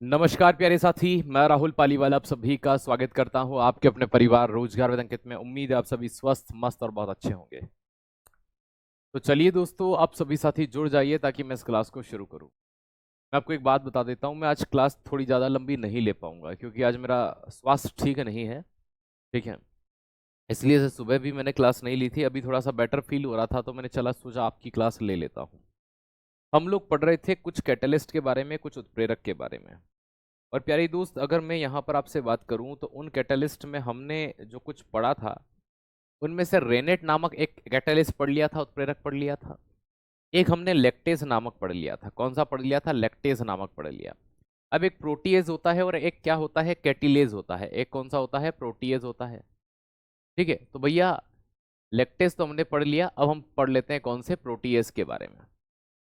नमस्कार प्यारे साथी, मैं राहुल पालीवाला आप सभी का स्वागत करता हूं आपके अपने परिवार रोजगार वेद अंकित में। उम्मीद है आप सभी स्वस्थ मस्त और बहुत अच्छे होंगे। तो चलिए दोस्तों, आप सभी साथी जुड़ जाइए ताकि मैं इस क्लास को शुरू करूं। मैं आपको एक बात बता देता हूं, मैं आज क्लास थोड़ी ज़्यादा लंबी नहीं ले पाऊंगा क्योंकि आज मेरा स्वास्थ्य ठीक नहीं है। ठीक है, इसलिए से सुबह भी मैंने क्लास नहीं ली थी। अभी थोड़ा सा बेटर फील हो रहा था तो मैंने चला सोचा आपकी क्लास ले लेता हूँ। हम लोग पढ़ रहे थे कुछ कैटलिस्ट के बारे में, कुछ उत्प्रेरक के बारे में। और प्यारी दोस्त, अगर मैं यहाँ पर आपसे बात करूँ तो उन कैटलिस्ट में हमने जो कुछ पढ़ा था उनमें से रेनेट नामक एक कैटलिस्ट पढ़ लिया था, उत्प्रेरक पढ़ लिया था। एक हमने लैक्टेज नामक पढ़ लिया था। कौन सा पढ़ लिया था? लैक्टेज नामक पढ़ लिया। अब एक प्रोटीएज होता है और एक क्या होता है? कैटिलेज होता है। एक कौन सा होता है? प्रोटीएज होता है। ठीक है, तो भैया लैक्टेज तो हमने पढ़ लिया, अब हम पढ़ लेते हैं कौन से? प्रोटीएज के बारे में।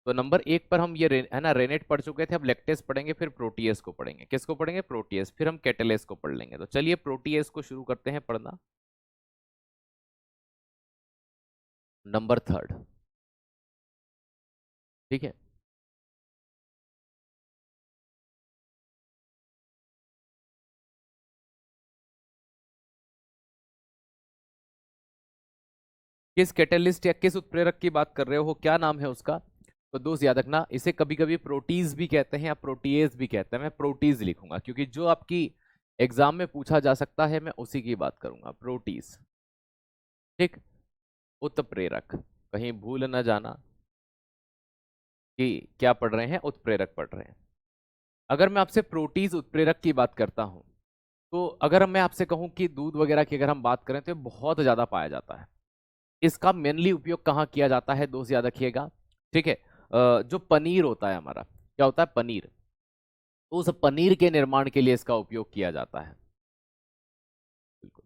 तो नंबर एक पर हम ये है ना रेनेट पढ़ चुके थे, अब लैक्टेज पढ़ेंगे, फिर प्रोटीएस को पढ़ेंगे। किसको पढ़ेंगे? प्रोटीएस। फिर हम कैटेलेस को पढ़ लेंगे। तो चलिए प्रोटीएस को शुरू करते हैं पढ़ना। Number third. ठीक है, किस कैटेलिस्ट या किस उत्प्रेरक की बात कर रहे हो? क्या नाम है उसका? तो दोस्त याद रखना, इसे कभी कभी प्रोटीज भी कहते हैं या प्रोटीएज भी कहते हैं। मैं प्रोटीज लिखूंगा क्योंकि जो आपकी एग्जाम में पूछा जा सकता है मैं उसी की बात करूंगा, प्रोटीज। ठीक, उत्प्रेरक, कहीं भूल न जाना कि क्या पढ़ रहे हैं, उत्प्रेरक पढ़ रहे हैं। अगर मैं आपसे प्रोटीज उत्प्रेरक की बात करता हूं तो अगर मैं आपसे कहूं कि दूध वगैरह की अगर हम बात करें तो ये बहुत ज्यादा पाया जाता है। इसका मेनली उपयोग कहाँ किया जाता है दोस्त? याद रखिएगा। ठीक है, जो पनीर होता है हमारा, क्या होता है? पनीर। तो उस पनीर के निर्माण के लिए इसका उपयोग किया जाता है। बिल्कुल।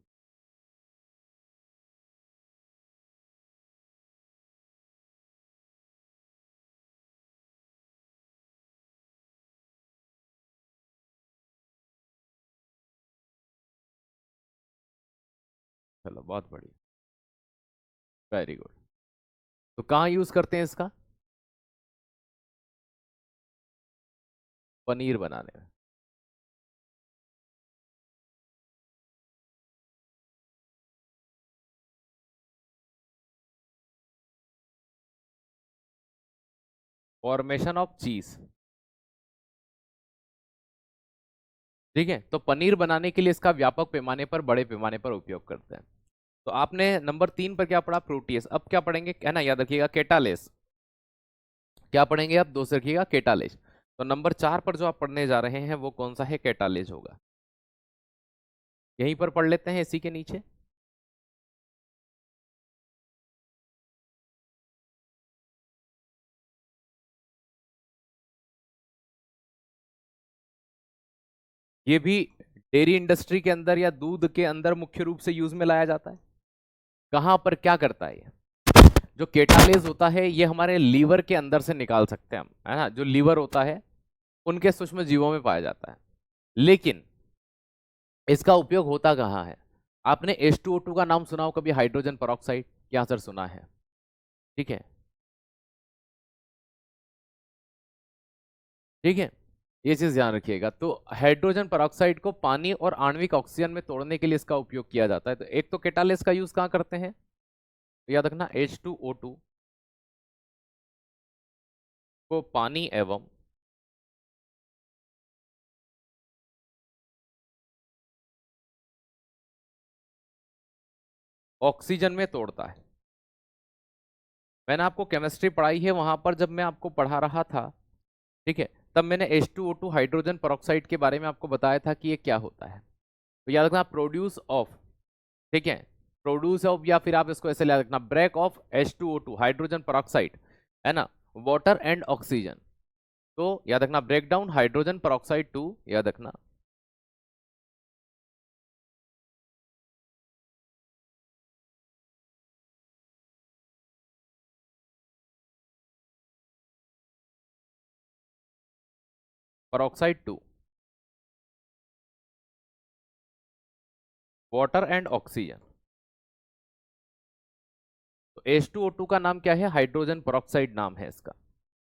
चलो बहुत बढ़िया, वेरी गुड। तो कहाँ यूज करते हैं इसका? पनीर बनाने में। फॉर्मेशन ऑफ चीज। ठीक है, तो पनीर बनाने के लिए इसका व्यापक पैमाने पर, बड़े पैमाने पर उपयोग करते हैं। तो आपने नंबर तीन पर क्या पढ़ा? प्रोटीएस। अब क्या पढ़ेंगे, है ना? याद रखिएगा, केटालेस। क्या पढ़ेंगे आप? दोस्त रखिएगा, केटालेज। तो नंबर चार पर जो आप पढ़ने जा रहे हैं वो कौन सा है? केटालेज होगा। यहीं पर पढ़ लेते हैं, इसी के नीचे। ये भी डेयरी इंडस्ट्री के अंदर या दूध के अंदर मुख्य रूप से यूज में लाया जाता है। कहां पर क्या करता है ये? जो केटालेज होता है ये हमारे लीवर के अंदर से निकाल सकते हैं हम, है ना? जो लीवर होता है उनके सूक्ष्म जीवों में पाया जाता है। लेकिन इसका उपयोग होता कहाँ है? आपने H2O2 का नाम सुना हो कभी? Hydrogen peroxide. क्या सर सुना है? ठीक है, ठीक है, ये चीज ध्यान रखिएगा। तो हाइड्रोजन परऑक्साइड को पानी और आणविक ऑक्सीजन में तोड़ने के लिए इसका उपयोग किया जाता है। तो एक तो केटालेस का यूज कहाँ करते हैं? तो याद रखना, H2O2 को पानी एवं ऑक्सीजन में तोड़ता है। मैंने आपको केमिस्ट्री पढ़ाई है, वहां पर जब मैं आपको पढ़ा रहा था, ठीक है, तब मैंने H2O2 हाइड्रोजन परऑक्साइड के बारे में आपको बताया था कि ये क्या होता है। तो याद रखना, प्रोड्यूस ऑफ, ठीक है, प्रोड्यूस ऑफ, या फिर आप इसको ऐसे याद रखना, break of H2O2 hydrogen peroxide, है ना, वाटर एंड ऑक्सीजन। तो याद रखना, break down hydrogen peroxide to, याद रखना, peroxide to water and oxygen. तो H2O2 का नाम क्या है? हाइड्रोजन परऑक्साइड नाम है इसका।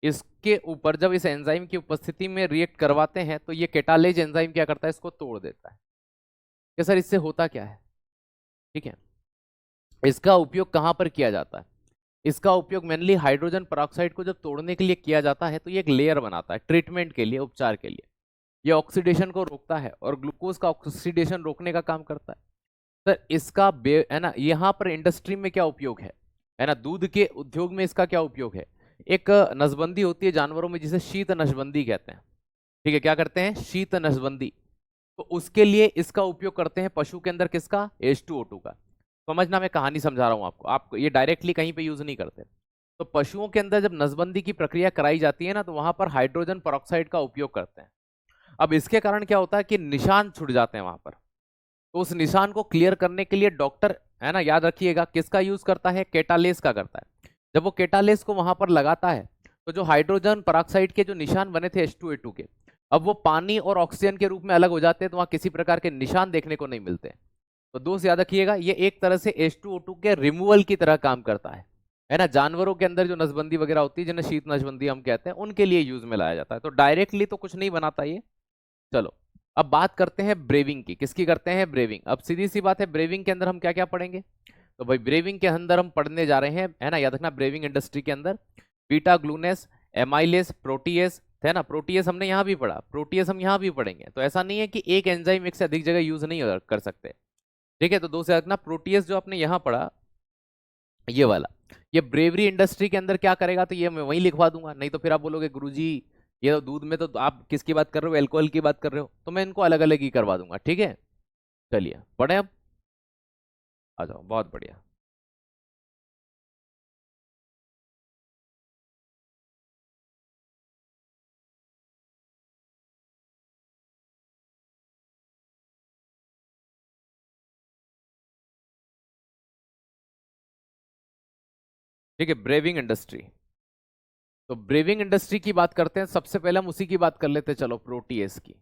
इसके ऊपर जब इस एंजाइम की उपस्थिति में रिएक्ट करवाते हैं तो ये केटालेज एंजाइम क्या करता है, इसको तोड़ देता है। कि सर इससे होता क्या है? ठीक है, इसका उपयोग कहां पर किया जाता है? इसका उपयोग मेनली हाइड्रोजन पेरोक्साइड को जब तोड़ने के लिए किया जाता है तो ये एक लेयर बनाता है ट्रीटमेंट के लिए, उपचार के लिए। ये ऑक्सीडेशन को रोकता है और ग्लूकोज का ऑक्सीडेशन रोकने का काम करता है। सर इसका है ना, यहाँ पर इंडस्ट्री में क्या उपयोग है ना, दूध के उद्योग में इसका क्या उपयोग है? एक नसबंदी होती है जानवरों में जिसे शीत नसबंदी कहते हैं। ठीक है, क्या करते हैं? शीत नसबंदी। तो उसके लिए इसका उपयोग करते हैं पशु के अंदर, किसका? H2O2 का। समझना, मैं कहानी समझा रहा हूं आपको ये डायरेक्टली कहीं पे यूज नहीं करते। तो पशुओं के अंदर जब नसबंदी की प्रक्रिया कराई जाती है ना, तो वहां पर हाइड्रोजन पेरोक्साइड का उपयोग करते हैं। अब इसके कारण क्या होता है कि निशान छूट जाते हैं वहां पर। तो उस निशान को क्लियर करने के लिए डॉक्टर, है ना, याद रखिएगा, किसका यूज करता है? केटालेस का करता है। जब वो केटालेस को वहां पर लगाता है तो जो हाइड्रोजन पेरोक्साइड के जो निशान बने थे H2A2 के, अब वो पानी और ऑक्सीजन के रूप में अलग हो जाते हैं, तो वहां किसी प्रकार के निशान देखने को नहीं मिलते। तो दोस्त याद रखिएगा, ये एक तरह से H2O2 के रिमूवल की तरह काम करता है ना। जानवरों के अंदर जो नसबंदी वगैरह होती है, जिन्हें शीत नसबंदी हम कहते हैं, उनके लिए यूज में लाया जाता है। तो डायरेक्टली तो कुछ नहीं बनाता ये। चलो, अब बात करते हैं ब्रेविंग की। किसकी करते हैं? ब्रेविंग। अब सीधी सी बात है, ब्रेविंग के अंदर हम क्या क्या पढ़ेंगे? तो भाई ब्रेविंग के अंदर हम पढ़ने जा रहे हैं, है ना, याद रखना, ब्रेविंग इंडस्ट्री के अंदर बीटा ग्लूनेस, एमाइलेस, प्रोटीएस, है ना। प्रोटीएस हमने यहां भी पढ़ा, प्रोटीएस हम यहां भी पढ़ेंगे। तो ऐसा नहीं है कि एक एंजाइम एक से अधिक जगह यूज नहीं कर सकते। ठीक है, तो दो से रखना, प्रोटीएस जो आपने यहां पढ़ा, ये वाला, ये ब्रेवरी इंडस्ट्री के अंदर क्या करेगा, तो ये मैं वहीं लिखवा दूंगा। नहीं तो फिर आप बोलोगे गुरुजी ये तो दूध में, तो आप किसकी बात कर रहे हो? अल्कोहल की बात कर रहे हो। तो मैं इनको अलग अलग ही करवा दूंगा। ठीक है, चलिए पढ़े अब। आ जाओ, बहुत बढ़िया। ठीक है, ब्रेविंग इंडस्ट्री। तो ब्रेविंग इंडस्ट्री की बात करते हैं, सबसे पहले हम उसी की बात कर लेते हैं, चलो, प्रोटीएस की।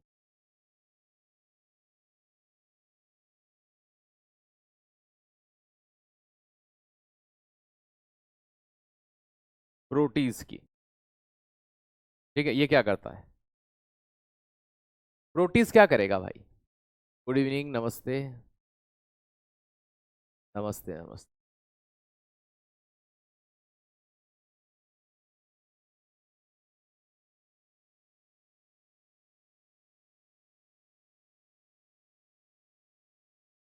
प्रोटीज की। ठीक है, ये क्या करता है? प्रोटीज क्या करेगा भाई? गुड इवनिंग, नमस्ते। नमस्ते नमस्ते।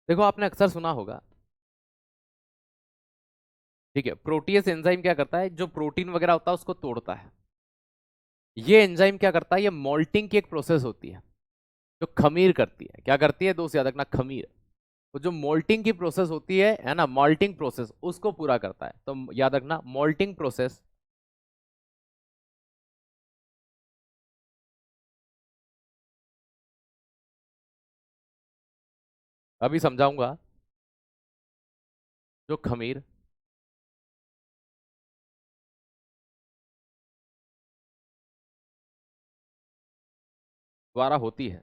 देखो, आपने अक्सर सुना होगा, ठीक है, प्रोटीएस एंजाइम क्या करता है? जो प्रोटीन वगैरह होता है उसको तोड़ता है। ये एंजाइम क्या करता है? ये मोल्टिंग की एक प्रोसेस होती है जो खमीर करती है। क्या करती है दोस्त? याद रखना, खमीर। तो जो मोल्टिंग की प्रोसेस होती है ना, मोल्टिंग प्रोसेस, उसको पूरा करता है। तो याद रखना, मोल्टिंग प्रोसेस। अभी समझाऊंगा। जो खमीर द्वारा होती है,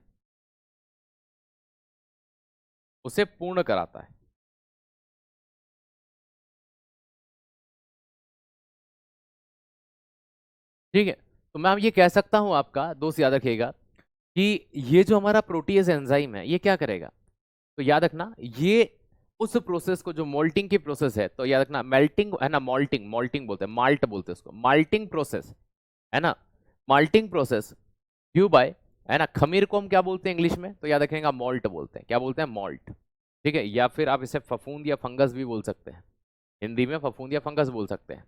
उसे पूर्ण कराता है। ठीक है, तो मैं ये कह सकता हूं, आपका दोस्त याद रखिएगा, कि ये जो हमारा प्रोटीएज एंजाइम है, ये क्या करेगा? तो याद रखना, ये उस प्रोसेस को, जो मोल्टिंग की प्रोसेस है, तो याद रखना, मेल्टिंग है ना, मॉल्टिंग, मॉल्टिंग बोलते हैं, माल्ट बोलते हैं उसको, माल्टिंग प्रोसेस, है ना। माल्टिंग प्रोसेस ड्यू बाय, है ना, खमीर को हम क्या बोलते हैं इंग्लिश में? तो याद रखेगा, मॉल्ट बोलते हैं। क्या बोलते हैं? मॉल्ट। ठीक है, या फिर आप इसे फफूंद या फंगस भी बोल सकते हैं। हिंदी में फफूंद या फंगस बोल सकते हैं।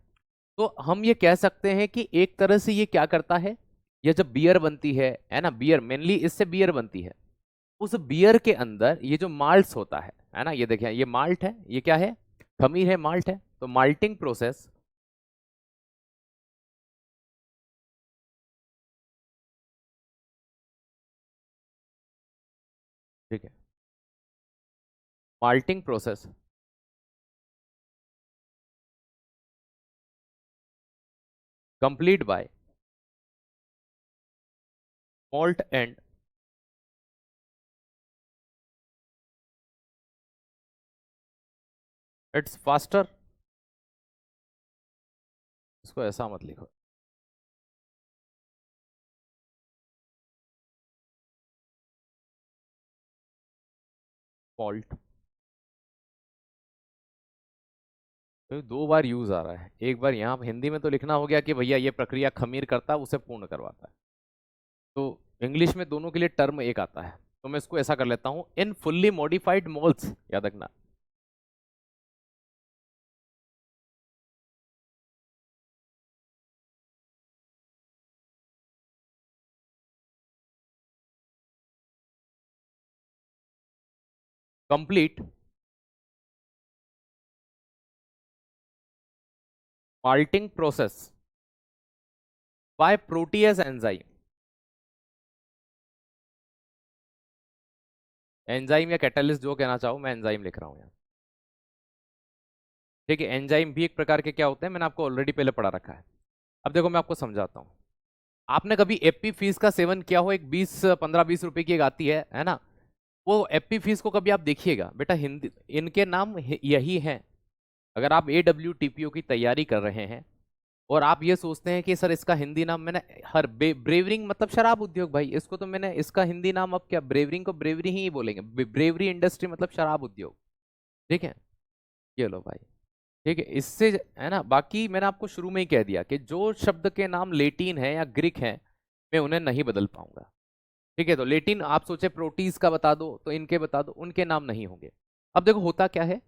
तो हम ये कह सकते हैं कि एक तरह से ये क्या करता है, ये जब बियर बनती है ना, बियर मेनली इससे बियर बनती है। उस बियर के अंदर ये जो माल्ट होता है ना, ये देखिए, ये माल्ट है, ये क्या है? खमीर है, माल्ट है। तो माल्टिंग प्रोसेस, ठीक है, malting process complete bye malt and it's faster. इसको ऐसा मत लिखो, फॉल्ट, तो 2 बार यूज आ रहा है। एक बार यहाँ हिंदी में तो लिखना हो गया कि भैया ये प्रक्रिया खमीर करता है, उसे पूर्ण करवाता है। तो इंग्लिश में दोनों के लिए टर्म एक आता है। तो मैं इसको ऐसा कर लेता हूं, इन फुल्ली मॉडिफाइड मोल्स, याद रखना। Complete malting process by protease enzyme. Enzyme या कैटालिस्ट जो कहना चाहो, मैं एंजाइम लिख रहा हूं यहाँ। ठीक है, एंजाइम भी एक प्रकार के क्या होते हैं, मैंने आपको ऑलरेडी पहले पढ़ा रखा है। अब देखो मैं आपको समझाता हूँ। आपने कभी एप्पी फीस का सेवन किया हो, एक 20 15 20 रुपए की एक आती है ना। वो एप्पी फीस को कभी आप देखिएगा बेटा, हिंदी इनके नाम यही हैं। अगर आप AWTPO की तैयारी कर रहे हैं और आप ये सोचते हैं कि सर इसका हिंदी नाम मैंने हर ब्रेवरिंग मतलब शराब उद्योग भाई, इसको तो मैंने इसका हिंदी नाम अब क्या, ब्रेवरिंग को ब्रेवरी ही बोलेंगे, ब्रेवरी इंडस्ट्री मतलब शराब उद्योग। ठीक है, ये लो भाई। ठीक है, इससे है ना, बाकी मैंने आपको शुरू में ही कह दिया कि जो शब्द के नाम लेटिन है या ग्रीक है, मैं उन्हें नहीं बदल पाऊंगा। ठीक है, तो लेटिन आप सोचे प्रोटीज का बता दो तो इनके बता दो, उनके नाम नहीं होंगे। अब देखो होता क्या है,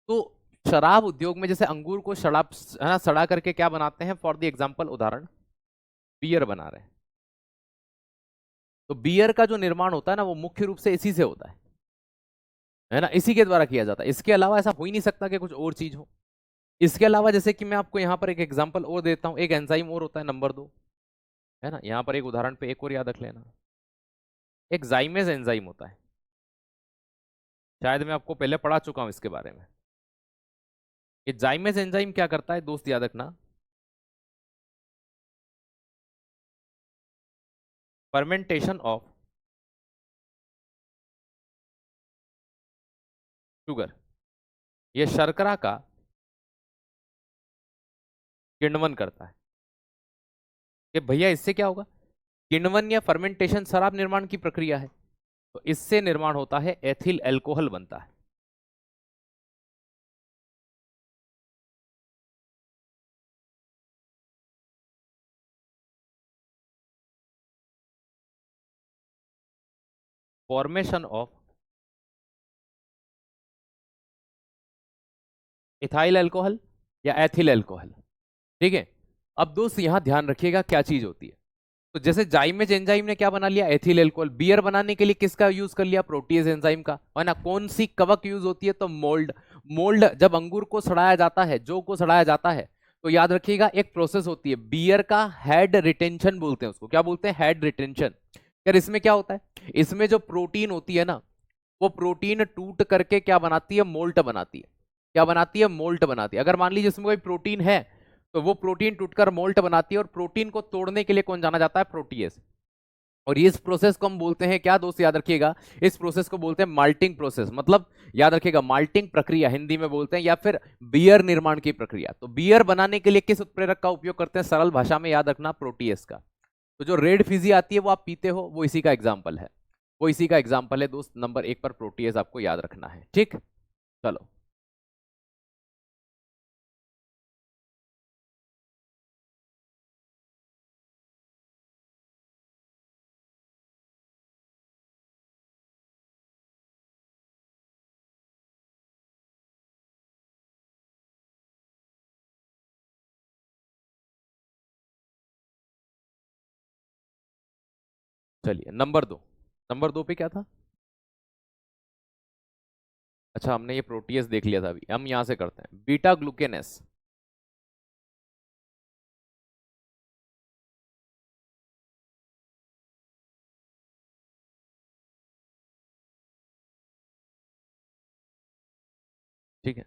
तो शराब उद्योग में जैसे अंगूर को शराब है ना सड़ा करके क्या बनाते हैं, फॉर द एग्जांपल उदाहरण बियर बना रहे हैं। तो बियर का जो निर्माण होता है ना, वो मुख्य रूप से इसी से होता है ना, इसी के द्वारा किया जाता है। इसके अलावा ऐसा हो ही नहीं सकता कि कुछ और चीज हो। इसके अलावा जैसे कि मैं आपको यहाँ पर एक एग्जांपल और देता हूँ, एक एंजाइम और होता है नंबर 2, है ना, यहाँ पर एक उदाहरण पे एक और याद रख लेना। एक जाइमेज एंजाइम होता है, शायद मैं आपको पहले पढ़ा चुका हूँ इसके बारे में। ये जाइमेज एंजाइम क्या करता है दोस्त, याद रखना, फर्मेंटेशन ऑफ शुगर, ये शर्करा का किण्वन करता है। कि भैया इससे क्या होगा, किण्वन या फर्मेंटेशन शराब निर्माण की प्रक्रिया है, तो इससे निर्माण होता है एथिल एल्कोहल बनता है। फॉर्मेशन ऑफ इथाइल अल्कोहल या एथिल अल्कोहल। ठीक है, अब दोस्त यहां ध्यान रखिएगा क्या चीज होती है। तो जैसे जाइमेज एंजाइम ने क्या बना लिया, एथिल अल्कोहल। बियर बनाने के लिए किसका यूज कर लिया, प्रोटीज एंजाइम का, है ना। कौन सी कवक यूज होती है, तो मोल्ड। मोल्ड जब अंगूर को सड़ाया जाता है, जो को सड़ाया जाता है, तो याद रखिएगा एक प्रोसेस होती है बियर का हेड रिटेंशन बोलते हैं उसको, क्या बोलते हैं, हेड रिटेंशन। यार इसमें क्या होता है, इसमें जो प्रोटीन होती है ना, वो प्रोटीन टूट करके क्या बनाती है, मोल्ट बनाती है। क्या बनाती है, मोल्ट बनाती है। अगर मान लीजिए इसमें कोई प्रोटीन है, तो वो प्रोटीन टूटकर मोल्ट बनाती है, और प्रोटीन को तोड़ने के लिए कौन जाना जाता है, प्रोटीएज। और इस प्रोसेस को हम बोलते हैं क्या दोस्त, याद रखिएगा, इस प्रोसेस को बोलते हैं माल्टिंग प्रोसेस। मतलब याद रखिएगा माल्टिंग प्रक्रिया हिंदी में बोलते हैं, या फिर बियर निर्माण की प्रक्रिया। तो बियर बनाने के लिए किस उत्प्रेरक का उपयोग करते हैं, सरल भाषा में याद रखना, प्रोटीएज का। तो जो रेड फिजी आती है वो आप पीते हो, वो इसी का एग्जाम्पल है। वो इसी का एग्जाम्पल है दोस्त, नंबर 1 पर प्रोटीएज आपको याद रखना है। ठीक, चलो। चलिए नंबर 2 पे क्या था। अच्छा, हमने ये प्रोटीएज देख लिया था, अभी हम यहां से करते हैं बीटा ग्लूकेनेस। ठीक है,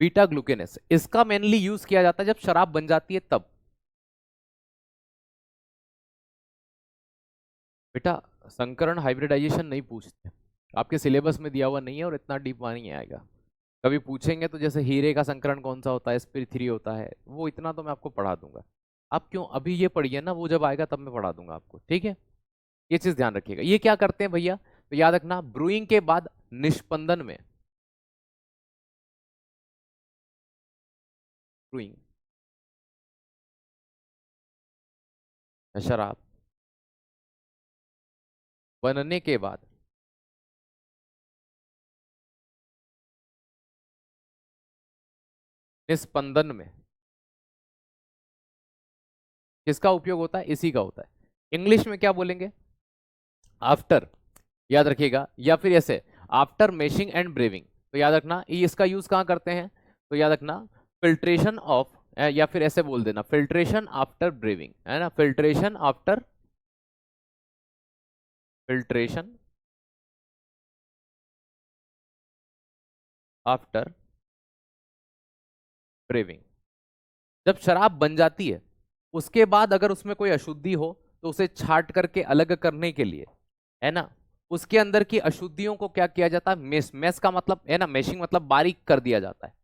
बीटा ग्लूकेनेस इसका मेनली यूज किया जाता है जब शराब बन जाती है तब। बेटा संकरण हाइब्रिडाइजेशन नहीं पूछते, आपके सिलेबस में दिया हुआ नहीं है और इतना डीप नहीं आएगा। कभी पूछेंगे तो जैसे हीरे का संकरण कौन सा होता है, sp3 होता है, वो इतना तो मैं आपको पढ़ा दूंगा। आप क्यों अभी ये पढ़िए ना, वो जब आएगा तब मैं पढ़ा दूंगा आपको, ठीक है। ये चीज ध्यान रखिएगा। ये क्या करते हैं भैया, तो याद रखना ब्रूइंग के बाद निष्पंदन में, ब्रूइंग शराब बनने के बाद निस्पंदन में किसका उपयोग होता है, इसी का होता है। इंग्लिश में क्या बोलेंगे, आफ्टर, याद रखिएगा, या फिर ऐसे आफ्टर मेशिंग एंड ब्रेविंग। तो याद रखना ये इसका यूज कहाँ करते हैं, तो याद रखना फिल्ट्रेशन ऑफ, या फिर ऐसे बोल देना फिल्ट्रेशन आफ्टर ब्रेविंग, है ना, filtration after, filtration after braving. जब शराब बन जाती है उसके बाद अगर उसमें कोई अशुद्धि हो तो उसे छांट करके अलग करने के लिए, है ना, उसके अंदर की अशुद्धियों को क्या किया जाता है, मेश, मेश का मतलब है ना, मेशिंग मतलब बारीक कर दिया जाता है।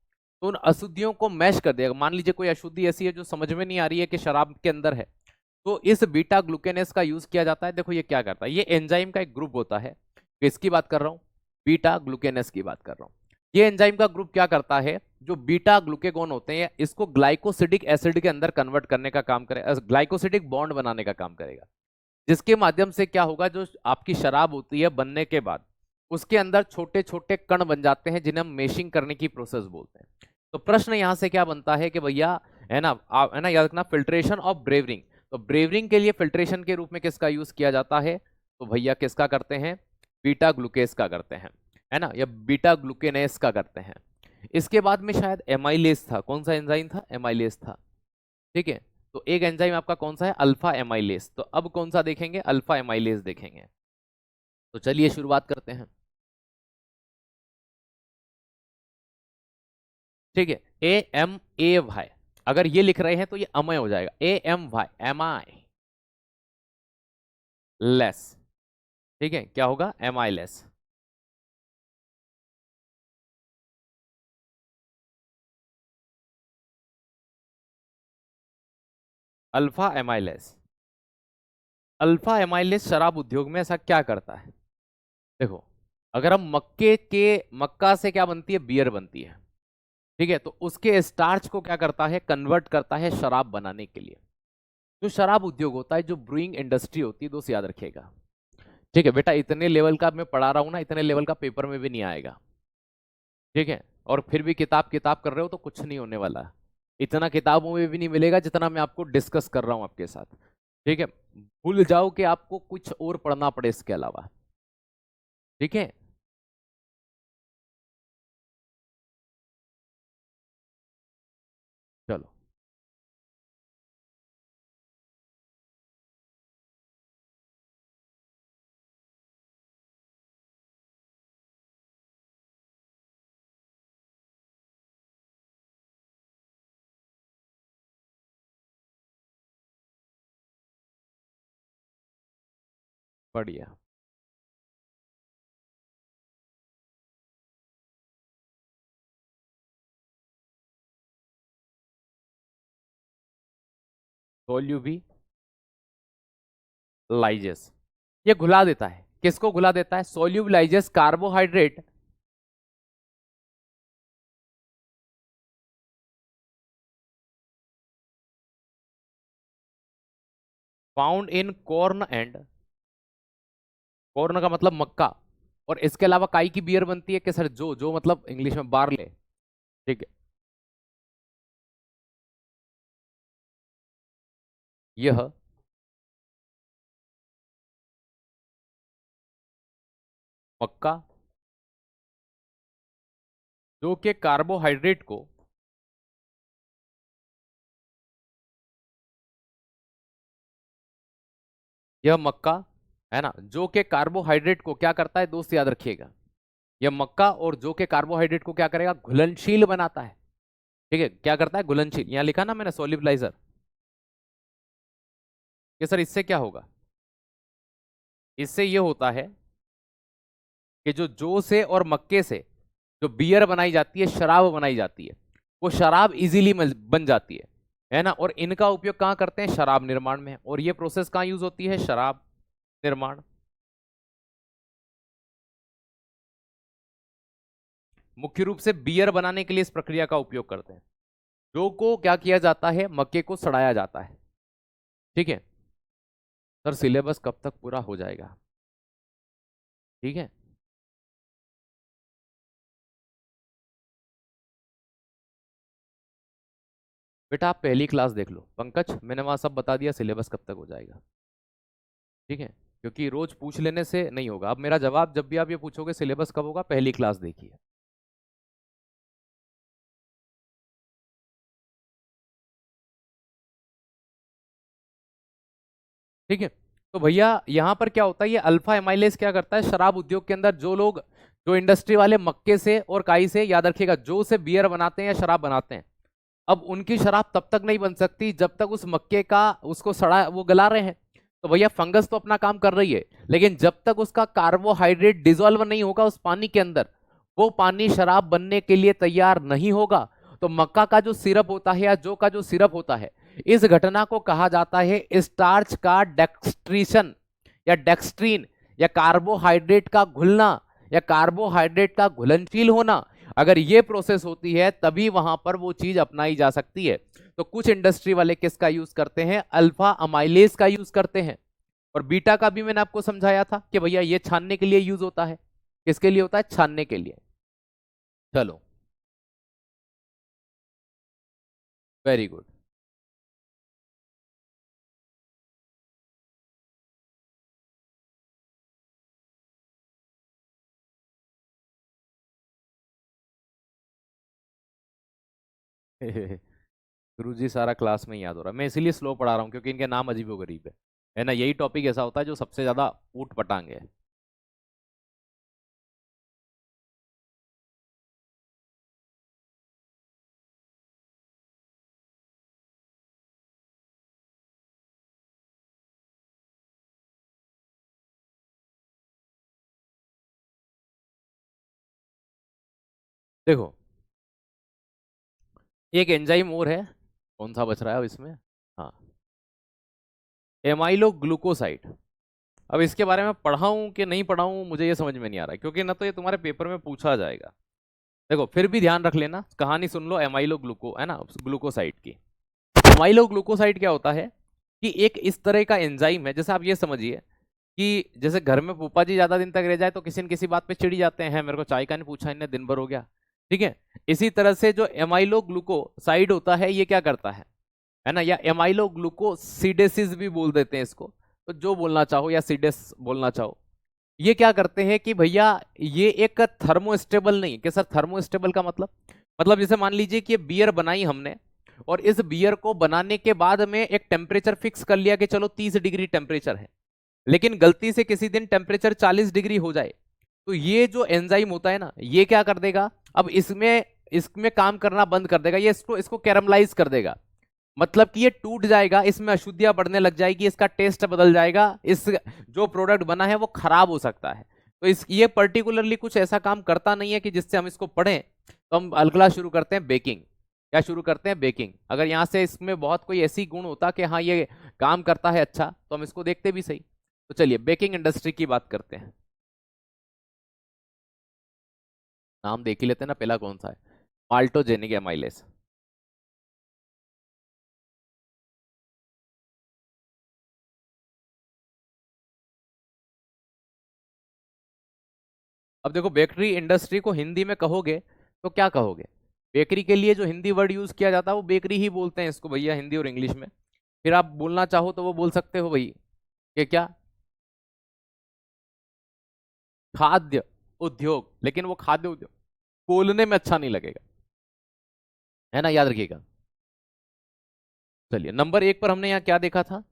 तो उन अशुद्धियों को मैश कर दिया। मान लीजिए कोई अशुद्धि ऐसी है जो समझ में नहीं आ रही है कि शराब के अंदर है, तो इस बीटा ग्लूकेनेस का यूज किया जाता है। देखो ये क्या करता है, ये एंजाइम का एक ग्रुप होता है, किसकी बात कर रहा हूं, बीटा ग्लूकेनेस की बात कर रहा हूं। ये एंजाइम का ग्रुप क्या करता है, जो बीटा ग्लूकेगोन होते हैं इसको ग्लाइकोसिडिक एसिड के अंदर कन्वर्ट करने का काम करेगा, ग्लाइकोसिडिक बॉन्ड बनाने का काम करेगा, जिसके माध्यम से क्या होगा, जो आपकी शराब होती है बनने के बाद उसके अंदर छोटे छोटे कण बन जाते हैं जिन्हें हम मेशिंग करने की प्रोसेस बोलते हैं। तो प्रश्न यहां से क्या बनता है कि भैया, है ना, है ना, याद रखना फिल्ट्रेशन ऑफ ब्रेवरिंग। तो ब्रेवरिंग के लिए फिल्ट्रेशन के रूप में किसका यूज किया जाता है, तो भैया किसका करते हैं, बीटा ग्लूकेस का करते हैं, है ना, या बीटा ग्लूकेनेस का करते हैं। इसके बाद में शायद एमाइलेज था, कौन सा एंजाइम था, एमाइलेज था, ठीक है। तो एक एंजाइम आपका कौन सा है, अल्फा एमाइलेज। तो अब कौन सा देखेंगे, अल्फा एमाइलेज देखेंगे। तो चलिए शुरुआत करते हैं, ठीक है। AMA, अगर ये लिख रहे हैं तो ये अमय हो जाएगा, AMY, MI लेस, ठीक है, क्या होगा, MI less. Alpha amylase, alpha amylase शराब उद्योग में ऐसा क्या करता है, देखो, अगर हम मक्का से क्या बनती है, बियर बनती है, ठीक है। तो उसके स्टार्च को क्या करता है, कन्वर्ट करता है शराब बनाने के लिए। जो शराब उद्योग होता है, जो ब्रूइंग इंडस्ट्री होती है, दोस्त याद रखिएगा, ठीक है बेटा, इतने लेवल का मैं पढ़ा रहा हूं ना, इतने लेवल का पेपर में भी नहीं आएगा, ठीक है। और फिर भी किताब किताब कर रहे हो तो कुछ नहीं होने वाला, इतना किताबों में भी नहीं मिलेगा जितना मैं आपको डिस्कस कर रहा हूं आपके साथ, ठीक है। भूल जाओ कि आपको कुछ और पढ़ना पड़े इसके अलावा, ठीक है। चलो, बढ़िया। सोल्यूबी लाइजेस, ये घुला देता है, किसको घुला देता है, solubilizes carbohydrate found in corn and, corn का मतलब मक्का, और इसके अलावा काई की बियर बनती है कि सर, जो मतलब इंग्लिश में बार्ले, ठीक है। यह मक्का जो कि कार्बोहाइड्रेट को, यह मक्का, है ना, जो कि कार्बोहाइड्रेट को क्या करता है, दोस्त याद रखिएगा, यह मक्का और जो कि कार्बोहाइड्रेट को क्या करेगा, घुलनशील बनाता है, ठीक है। क्या करता है, घुलनशील, यहां लिखा ना मैंने सोल्यूबलाइजर, कि सर इससे क्या होगा, इससे ये होता है कि जो जौ से और मक्के से जो बियर बनाई जाती है, शराब बनाई जाती है, वो शराब इजीली बन जाती है ना। और इनका उपयोग कहाँ करते हैं? शराब निर्माण में। और ये प्रोसेस कहाँ यूज होती है? शराब निर्माण। मुख्य रूप से बियर बनाने के लिए इस प्रक्रिया का उपयोग करते हैं। जौ को क्या किया जाता है? मक्के को सड़ाया जाता है। ठीक है सर, सिलेबस कब तक पूरा हो जाएगा? ठीक है, बेटा आप पहली क्लास देख लो। पंकज, मैंने वहां सब बता दिया, सिलेबस कब तक हो जाएगा। ठीक है, क्योंकि रोज पूछ लेने से नहीं होगा। अब मेरा जवाब, जब भी आप ये पूछोगे सिलेबस कब होगा, पहली क्लास देखिए। ठीक है, तो भैया यहाँ पर क्या होता है, ये अल्फा एमाइलेज क्या करता है? शराब उद्योग के अंदर जो लोग, जो इंडस्ट्री वाले मक्के से और काई से, याद रखिएगा, जो से बियर बनाते हैं या शराब बनाते हैं, अब उनकी शराब तब तक नहीं बन सकती जब तक उस मक्के का, उसको सड़ा, वो गला रहे हैं। तो भैया फंगस तो अपना काम कर रही है, लेकिन जब तक उसका कार्बोहाइड्रेट डिसॉल्व नहीं होगा उस पानी के अंदर, वो पानी शराब बनने के लिए तैयार नहीं होगा। तो मक्का का जो सिरप होता है या जौ का जो सिरप होता है, इस घटना को कहा जाता है स्टार्च का डेक्सट्रीशन या डेक्सट्रीन, या कार्बोहाइड्रेट का घुलना, या कार्बोहाइड्रेट का घुलनशील होना। अगर ये प्रोसेस होती है तभी वहां पर वो चीज अपनाई जा सकती है। तो कुछ इंडस्ट्री वाले किसका यूज करते हैं? अल्फा अमाइलेज का यूज करते हैं। और बीटा का भी मैंने आपको समझाया था कि भैया ये छानने के लिए यूज होता है। किसके लिए होता है? छानने के लिए। चलो, वेरी गुड। गुरुजी सारा क्लास में याद हो रहा है, मैं इसीलिए स्लो पढ़ा रहा हूँ क्योंकि इनके नाम अजीबोगरीब है ना। यही टॉपिक ऐसा होता है जो सबसे ज्यादा ऊट पटांग है। देखो, एक एंजाइम और है, कौन सा बच रहा है अब इसमें? हाँ, एमाइलो ग्लूकोसाइड। अब इसके बारे में पढ़ाऊं कि नहीं पढ़ाऊं, मुझे ये समझ में नहीं आ रहा है, क्योंकि ना तो ये तुम्हारे पेपर में पूछा जाएगा। देखो, फिर भी ध्यान रख लेना, कहानी सुन लो एमाइलो ग्लूको, है ना, ग्लूकोसाइड की। एमाइलो ग्लूकोसाइड क्या होता है कि एक इस तरह का एंजाइम है, जैसे आप ये समझिए कि जैसे घर में फूफा जी ज्यादा दिन तक रह जाए तो किसी न किसी बात पे चिढ़ जाते हैं, मेरे को चाय का नहीं पूछा इन्हें, दिन भर हो गया। ठीक है, इसी तरह से जो एमाइलो ग्लूकोसाइड होता है, ये क्या करता है ना, या एमाइलो ग्लूकोसिडेसिस भी बोल देते हैं इसको, तो जो बोलना चाहो, या सीडेस बोलना चाहो। ये क्या करते हैं कि भैया, ये एक थर्मोस्टेबल नहीं कि सर, थर्मोस्टेबल का मतलब जैसे मान लीजिए कि ये बियर बनाई हमने, और इस बियर को बनाने के बाद में एक टेम्परेचर फिक्स कर लिया कि चलो 30 डिग्री टेम्परेचर है, लेकिन गलती से किसी दिन टेम्परेचर 40 डिग्री हो जाए, तो ये जो एंजाइम होता है ना, ये क्या कर देगा, अब इसमें इसमें काम करना बंद कर देगा, ये इसको इसको कैरमलाइज कर देगा। मतलब कि ये टूट जाएगा, इसमें अशुद्धियां बढ़ने लग जाएगी, इसका टेस्ट बदल जाएगा, इस जो प्रोडक्ट बना है वो खराब हो सकता है। तो इस ये पर्टिकुलरली कुछ ऐसा काम करता नहीं है कि जिससे हम इसको पढ़ें। तो हम अगला शुरू करते हैं, बेकिंग। क्या शुरू करते हैं? बेकिंग। अगर यहाँ से इसमें बहुत कोई ऐसी गुण होता कि हाँ ये काम करता है अच्छा, तो हम इसको देखते भी सही। तो चलिए बेकिंग इंडस्ट्री की बात करते हैं। नाम देख ही लेते हैं ना, पहला कौन सा है? माल्टोजेनिक एमाइलेज। अब देखो, बेकरी इंडस्ट्री को हिंदी में कहोगे तो क्या कहोगे? बेकरी के लिए जो हिंदी वर्ड यूज किया जाता है वो बेकरी ही बोलते हैं इसको भैया, हिंदी और इंग्लिश में। फिर आप बोलना चाहो तो वो बोल सकते हो भाई कि क्या? खाद्य उद्योग, लेकिन वो खाद्य उद्योग बोलने में अच्छा नहीं लगेगा, है ना, याद रखिएगा। चलिए, नंबर 1 पर हमने यहाँ क्या देखा था?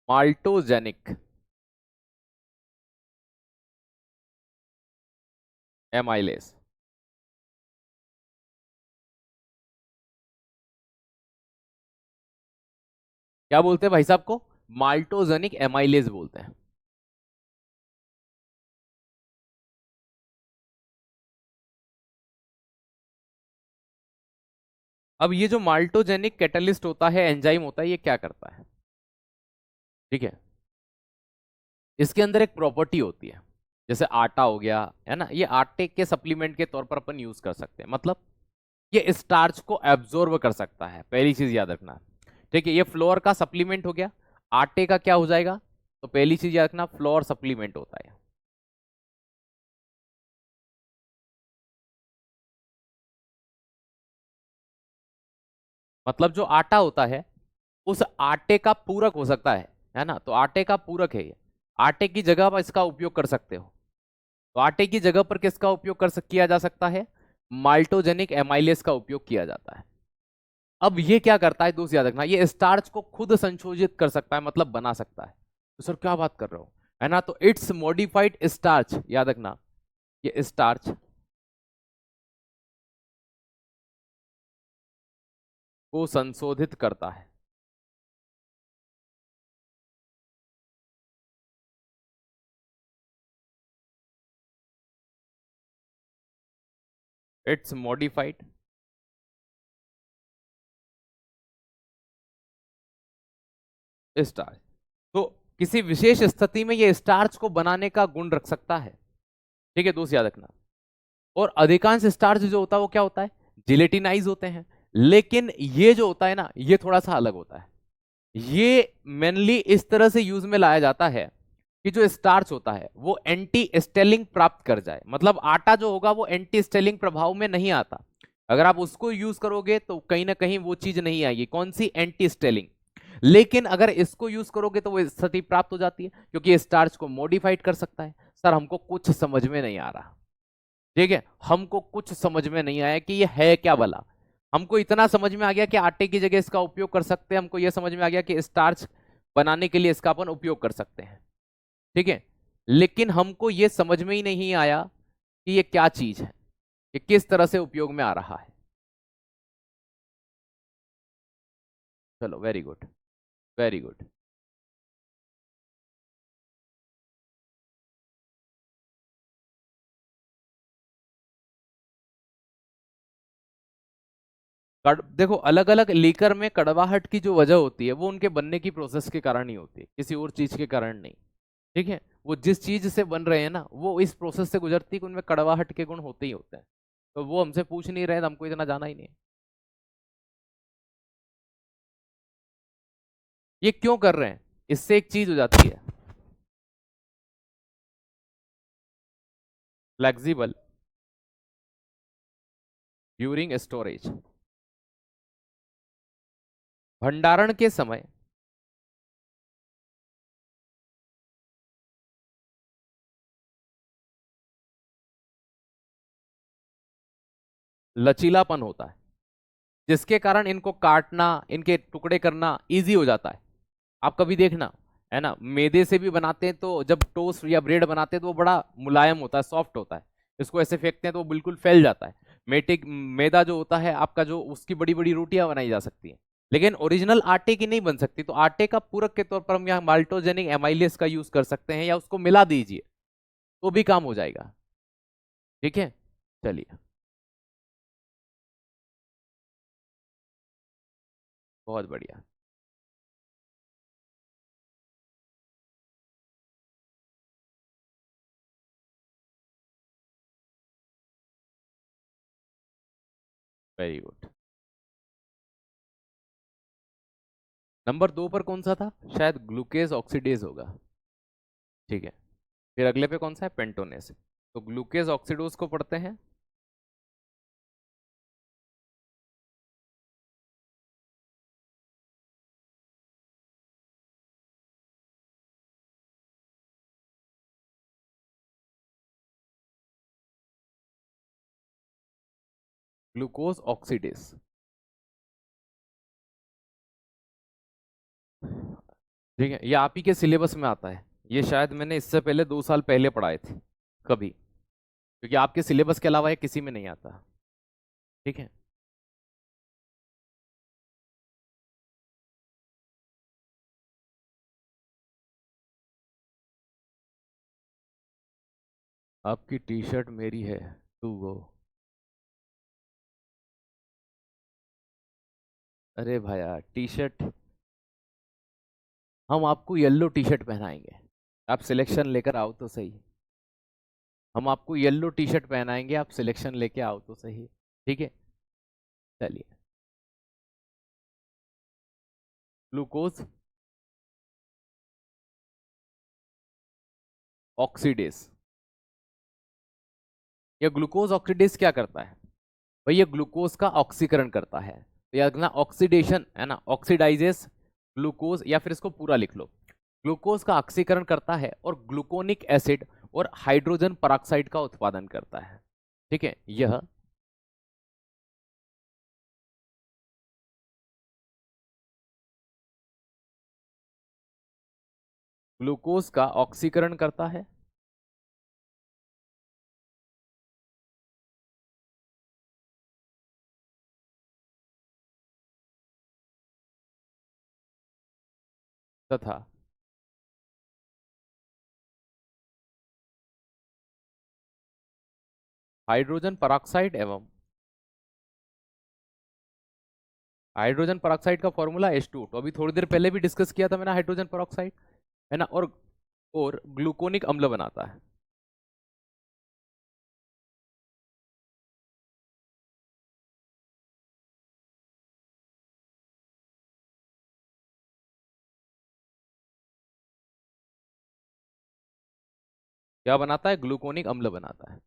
माल्टोजेनिक एमाइलेज। क्या बोलते हैं भाई साहब को? माल्टोजेनिक एमाइलेज बोलते हैं। अब ये जो माल्टोजेनिक कैटलिस्ट होता है, एंजाइम होता है, ये क्या करता है? ठीक है, इसके अंदर एक प्रॉपर्टी होती है, जैसे आटा हो गया है ना, ये आटे के सप्लीमेंट के तौर पर अपन यूज कर सकते हैं। मतलब ये स्टार्च को एब्जॉर्ब कर सकता है, पहली चीज याद रखना। ठीक है, ये फ्लोर का सप्लीमेंट हो गया, आटे का क्या हो जाएगा? तो पहली चीज याद रखना, फ्लोर सप्लीमेंट होता है। मतलब जो आटा होता है, उस आटे का पूरक हो सकता है ना, तो आटे का पूरक है ये। आटे की जगह पर इसका उपयोग कर सकते हो। तो आटे की जगह पर किसका उपयोग किया जा सकता है? माल्टोजेनिक एमाइलेज का उपयोग किया जाता है। अब ये क्या करता है दोस्त, याद रखना, ये स्टार्च को खुद संशोधित कर सकता है, मतलब बना सकता है। तो सर क्या बात कर रहे हो, है ना, तो इट्स मॉडिफाइड स्टार्च, याद रखना, ये स्टार्च को संशोधित करता है। इट्स मॉडिफाइड स्टार्च, तो किसी विशेष स्थिति में ये स्टार्च को बनाने का गुण रख सकता है। ठीक है दोस्त, याद रखना। और अधिकांश स्टार्च जो होता है वो क्या होता है? जिलेटिनाइज होते हैं। लेकिन ये जो होता है ना, ये थोड़ा सा अलग होता है। ये मेनली इस तरह से यूज में लाया जाता है कि जो स्टार्च होता है वो एंटी स्टेलिंग प्राप्त कर जाए। मतलब आटा जो होगा वो एंटी स्टेलिंग प्रभाव में नहीं आता। अगर आप उसको यूज करोगे तो कहीं ना कहीं वो चीज नहीं आएगी, कौन सी? Anti stealing. लेकिन अगर इसको यूज करोगे तो वो स्थिति प्राप्त हो जाती है, क्योंकि ये स्टार्च को मॉडिफाइड कर सकता है। सर हमको कुछ समझ में नहीं आ रहा। ठीक है, हमको कुछ समझ में नहीं आया कि ये है क्या भला। हमको इतना समझ में आ गया कि आटे की जगह इसका उपयोग कर सकते हैं, हमको ये समझ में आ गया कि स्टार्च बनाने के लिए इसका अपन उपयोग कर सकते हैं। ठीक है, लेकिन हमको ये समझ में ही नहीं आया कि ये क्या चीज है, ये किस तरह से उपयोग में आ रहा है। चलो, वेरी गुड, वेरी गुड। देखो, अलग अलग लीकर में कड़वाहट की जो वजह होती है वो उनके बनने की प्रोसेस के कारण ही होती है, किसी और चीज के कारण नहीं। ठीक है, वो जिस चीज से बन रहे हैं ना, वो इस प्रोसेस से गुजरती है कि उनमें कड़वाहट के गुण होते ही होते हैं। तो वो हमसे पूछ नहीं रहे तो हमको इतना जाना ही नहीं है। ये क्यों कर रहे हैं? इससे एक चीज हो जाती है, फ्लेक्सिबल ड्यूरिंग स्टोरेज, भंडारण के समय लचीलापन होता है, जिसके कारण इनको काटना, इनके टुकड़े करना इजी हो जाता है। आप कभी देखना, है ना, मैदे से भी बनाते हैं तो जब टोस्ट या ब्रेड बनाते हैं तो वो बड़ा मुलायम होता है, सॉफ्ट होता है। इसको ऐसे फेंकते हैं तो वो बिल्कुल फैल जाता है। मैदा जो होता है आपका, जो उसकी बड़ी बड़ी रोटियां बनाई जा सकती हैं, लेकिन ओरिजिनल आटे की नहीं बन सकती। तो आटे का पूरक के तौर पर हम यहाँ माल्टोजेनिक एमाइलेस का यूज कर सकते हैं, या उसको मिला दीजिए तो भी काम हो जाएगा। ठीक है, चलिए, बहुत बढ़िया। Very good. नंबर 2 पर कौन सा था? शायद ग्लूकेज ऑक्सीडेज होगा। ठीक है, फिर अगले पे कौन सा है? पेंटोनेस। तो ग्लूकेज ऑक्सीडोज को पढ़ते हैं। ग्लूकोज ऑक्सीडेज, ठीक है, ये आप ही के सिलेबस में आता है। ये शायद मैंने इससे पहले 2 साल पहले पढ़ाए थे कभी, क्योंकि आपके सिलेबस के अलावा ये किसी में नहीं आता। ठीक है, आपकी टी शर्ट मेरी है, टू गो। अरे भैया टी शर्ट, हम आपको येलो टी शर्ट पहनाएंगे, आप सिलेक्शन लेकर आओ तो सही। हम आपको येलो टी शर्ट पहनाएंगे, आप सिलेक्शन लेके आओ तो सही। ठीक है, चलिए। ग्लूकोज ऑक्सीडेज, ये ग्लूकोज ऑक्सीडेज क्या करता है भाई? ये ग्लूकोज का ऑक्सीकरण करता है, तो याद रखना ऑक्सीडेशन है ना, ऑक्सीडाइजेस ग्लूकोज, या फिर इसको पूरा लिख लो, ग्लूकोज का ऑक्सीकरण करता है और ग्लूकोनिक एसिड और हाइड्रोजन पेरोक्साइड का उत्पादन करता है। ठीक है, यह ग्लूकोज का ऑक्सीकरण करता है तथा हाइड्रोजन पेरोक्साइड एवं हाइड्रोजन पेरोक्साइड का फॉर्मूला H2O, तो अभी थोड़ी देर पहले भी डिस्कस किया था मैंने हाइड्रोजन पेरोक्साइड, है ना, और ग्लूकोनिक अम्ल बनाता है। क्या बनाता है? ग्लूकोनिक अम्ल बनाता है।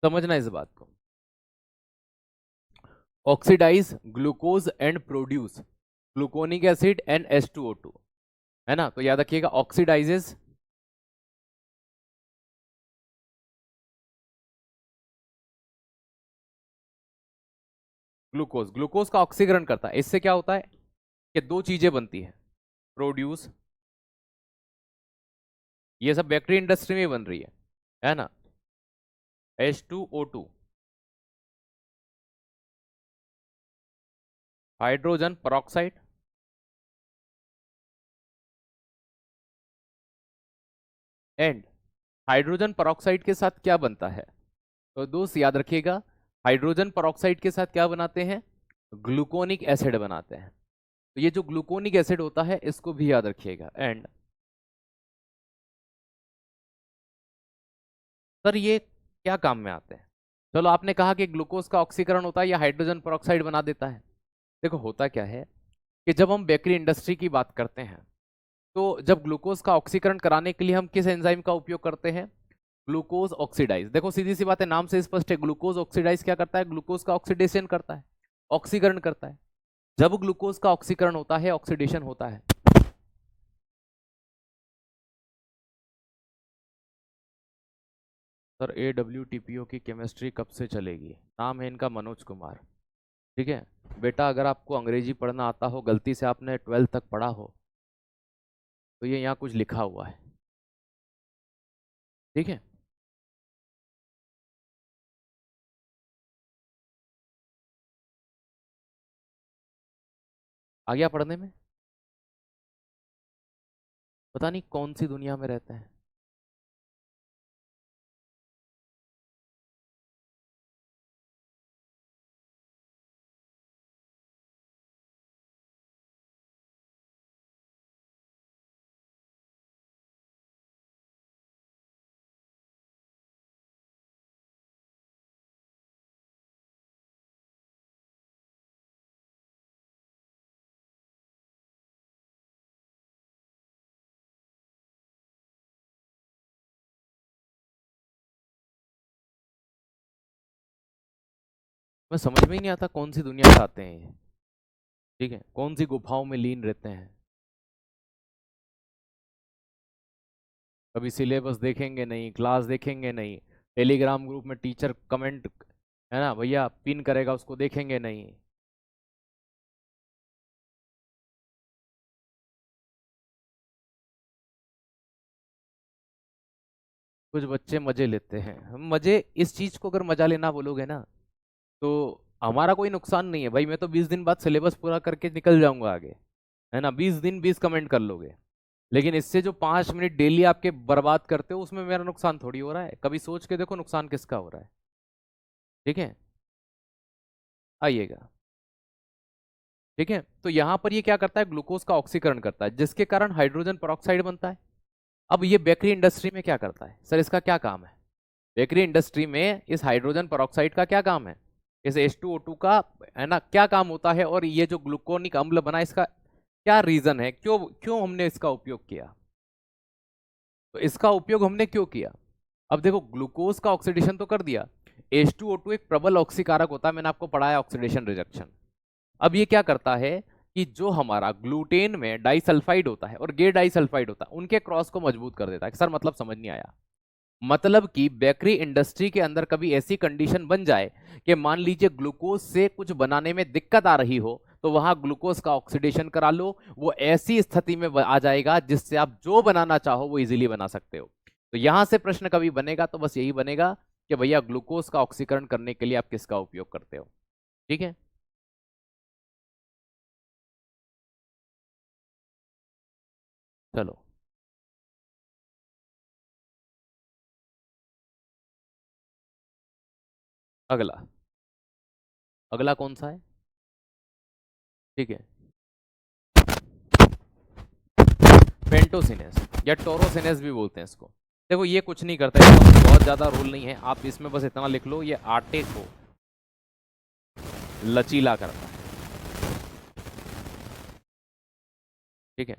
समझना इस बात को, oxidise glucose and produce gluconic acid and H2O2, है ना, तो याद रखिएगा ऑक्सीडाइजेस ग्लूकोज, ग्लूकोज का ऑक्सीकरण करता है, इससे क्या होता है कि दो चीजें बनती है, प्रोड्यूस, ये सब बैटरी इंडस्ट्री में बन रही है ना, H2O2, hydrogen peroxide and hydrogen peroxide के साथ क्या बनता है? तो दोस्त याद रखिएगा, हाइड्रोजन पेरोक्साइड के साथ क्या बनाते हैं? ग्लूकोनिक एसिड बनाते हैं। तो ये जो ग्लूकोनिक एसिड होता है इसको भी याद रखिएगा। एंड सर ये क्या काम में आते हैं? चलो आपने कहा कि ग्लूकोज का ऑक्सीकरण होता है या हाइड्रोजन पेरोक्साइड बना देता है। देखो होता क्या है कि जब हम बेकरी इंडस्ट्री की बात करते हैं, तो जब ग्लूकोज का ऑक्सीकरण कराने के लिए हम किस एंजाइम का उपयोग करते हैं? Glucose oxidise. देखो सीधी सी बात है, नाम से स्पष्ट है, ग्लूकोज ऑक्सीडाइज क्या करता है? ग्लूकोज का ऑक्सीडेशन करता है, ऑक्सीकरण करता है। जब ग्लूकोज का ऑक्सीकरण होता है, ऑक्सीडेशन होता है, सर AWTPO की केमिस्ट्री कब से चलेगी? नाम है इनका मनोज कुमार। ठीक है बेटा, अगर आपको अंग्रेजी पढ़ना आता हो, गलती से आपने 12th तक पढ़ा हो, तो ये यहाँ कुछ लिखा हुआ है। ठीक है, आ गया पढ़ने में? पता नहीं कौन सी दुनिया में रहते हैं। मैं समझ में ही नहीं आता कौन सी दुनिया से आते हैं ये। ठीक है, कौन सी गुफाओं में लीन रहते हैं। कभी सिलेबस देखेंगे नहीं, क्लास देखेंगे नहीं, टेलीग्राम ग्रुप में टीचर कमेंट, है ना भैया, पिन करेगा उसको देखेंगे नहीं। कुछ बच्चे मजे लेते हैं, हम मजे, इस चीज को अगर मजा लेना बोलोगे ना, तो हमारा कोई नुकसान नहीं है भाई, मैं तो 20 दिन बाद सिलेबस पूरा करके निकल जाऊंगा आगे, है ना, 20 दिन 20 कमेंट कर लोगे। लेकिन इससे जो 5 मिनट डेली आपके बर्बाद करते हो उसमें मेरा नुकसान थोड़ी हो रहा है। कभी सोच के देखो नुकसान किसका हो रहा है। ठीक है, आइएगा। ठीक है, तो यहां पर ये क्या करता है, ग्लूकोज का ऑक्सीकरण करता है जिसके कारण हाइड्रोजन पेरोक्साइड बनता है। अब ये बेकरी इंडस्ट्री में क्या करता है सर, इसका क्या काम है? बेकरी इंडस्ट्री में इस हाइड्रोजन पेरोक्साइड का क्या काम है, इस H2O2 का, है ना, क्या काम होता है? और ये जो ग्लूकोनिक अम्ल बना इसका क्या रीजन है, क्यों क्यों हमने इसका उपयोग किया? तो इसका उपयोग हमने क्यों किया? अब देखो, ग्लूकोज का ऑक्सीडेशन तो कर दिया। H2O2 एक प्रबल ऑक्सीकारक होता है, मैंने आपको पढ़ाया ऑक्सीडेशन रिजेक्शन। अब ये क्या करता है कि जो हमारा ग्लूटेन में डाइसल्फाइड होता है और गे डाइसल्फाइड होता है उनके क्रॉस को मजबूत कर देता है। सर मतलब समझ नहीं आया। मतलब कि बेकरी इंडस्ट्री के अंदर कभी ऐसी कंडीशन बन जाए कि मान लीजिए ग्लूकोज से कुछ बनाने में दिक्कत आ रही हो, तो वहां ग्लूकोज का ऑक्सीडेशन करा लो, वो ऐसी स्थिति में आ जाएगा जिससे आप जो बनाना चाहो वो इजीली बना सकते हो। तो यहां से प्रश्न कभी बनेगा तो बस यही बनेगा कि भैया ग्लूकोज का ऑक्सीकरण करने के लिए आप किसका उपयोग करते हो। ठीक है, चलो अगला। अगला कौन सा है? ठीक है, पेंटोसिनेस या टोरोसिनेस भी बोलते हैं इसको। देखो ये कुछ नहीं करता, इसका बहुत ज्यादा रोल नहीं है, आप इसमें बस इतना लिख लो, ये आटे को लचीला करता है। ठीक है,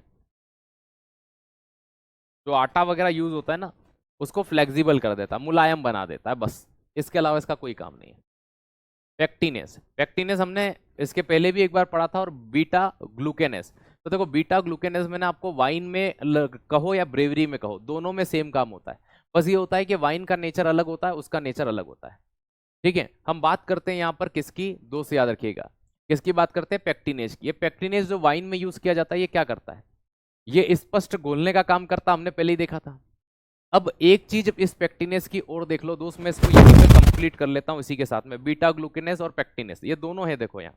जो आटा वगैरह यूज होता है ना, उसको फ्लेक्सिबल कर देता है, मुलायम बना देता है, बस। इसके अलावा इसका कोई काम नहीं है। पेक्टिनेस, पेक्टिनेस हमने इसके पहले भी एक बार पढ़ा था। और बीटा ग्लूकेनेस, तो देखो बीटा ग्लूकेनेस मैंने आपको वाइन में कहो या ब्रेवरी में कहो, दोनों में सेम काम होता है। बस ये होता है कि वाइन का नेचर अलग होता है, उसका नेचर अलग होता है। ठीक है, हम बात करते हैं यहाँ पर किसकी, दो से याद रखिएगा, किसकी बात करते हैं, पेक्टिनेज की। ये पेक्टिनेज जो वाइन में यूज किया जाता है, ये क्या करता है, ये स्पष्ट घोलने का काम करता, हमने पहले ही देखा था। अब एक चीज इस पेक्टिनेस की और देख लो दोस्त, मैं इसको यहीं पे कंप्लीट कर लेता हूँ इसी के साथ में। बीटा ग्लूकेनेस और पेक्टिनेस ये दोनों है, देखो यहाँ।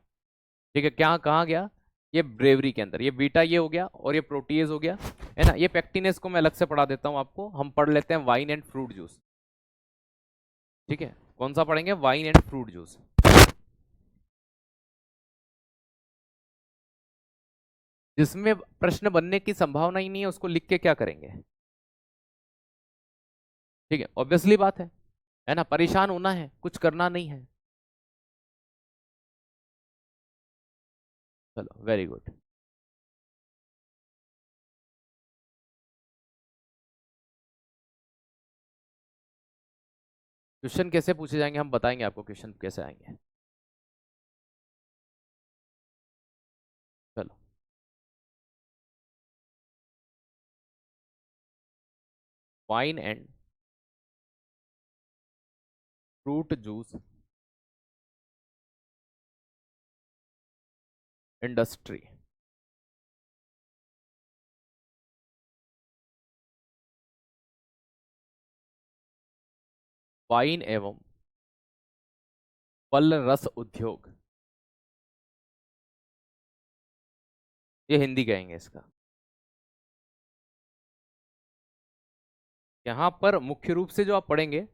ठीक है, क्या कहाँ गया, ये ब्रेवरी के अंदर, ये बीटा ये हो गया और ये प्रोटीएज हो गया, है ना। ये पेक्टिनेस को मैं अलग से पढ़ा देता हूँ आपको, हम पढ़ लेते हैं वाइन एंड फ्रूट जूस। ठीक है, कौन सा पढ़ेंगे, वाइन एंड फ्रूट जूस। जिसमें प्रश्न बनने की संभावना ही नहीं है उसको लिख के क्या करेंगे। ठीक है, ऑब्वियसली बात है ना, परेशान होना है, कुछ करना नहीं है। चलो वेरी गुड। क्वेश्चन कैसे पूछे जाएंगे हम बताएंगे आपको, क्वेश्चन कैसे आएंगे। चलो, wine and fruit juice industry. Wine एवं फल रस उद्योग, ये हिंदी कहेंगे इसका। यहाँ पर मुख्य रूप से जो आप पढ़ेंगे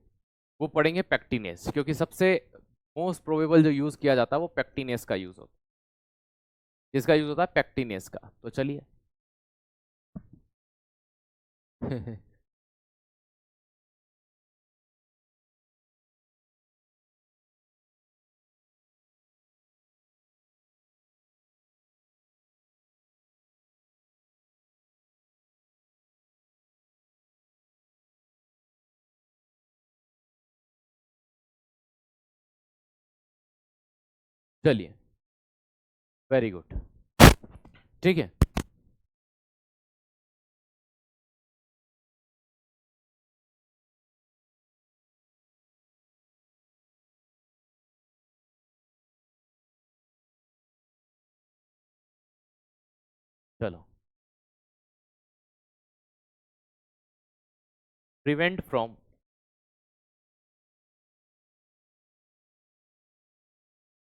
वो पढ़ेंगे पेक्टिनेस, क्योंकि सबसे मोस्ट प्रोबेबल जो यूज किया जाता है वो पेक्टिनेस का यूज होता है। इसका यूज होता है पेक्टिनेस का, तो चलिए। चलिए, वेरी गुड। ठीक है, चलो, prevent from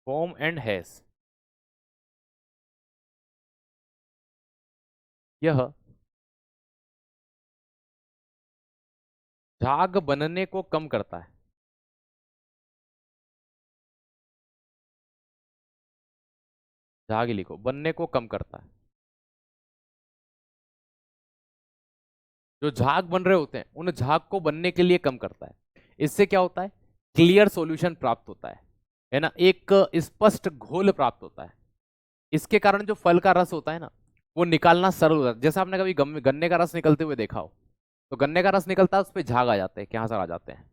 form and has, यह झाग बनने को कम करता है। झाग ही लिखो, बनने को कम करता है। जो झाग बन रहे होते हैं उन झाग को बनने के लिए कम करता है। इससे क्या होता है, क्लियर सॉल्यूशन प्राप्त होता है ना, एक स्पष्ट घोल प्राप्त होता है। इसके कारण जो फल का रस होता है ना, वो निकालना सरल होता है। जैसे आपने कभी गन्ने का रस निकलते हुए देखा हो, तो गन्ने का रस निकलता है, उस पर झाग आ जाते हैं, कैंसर आ जाते हैं।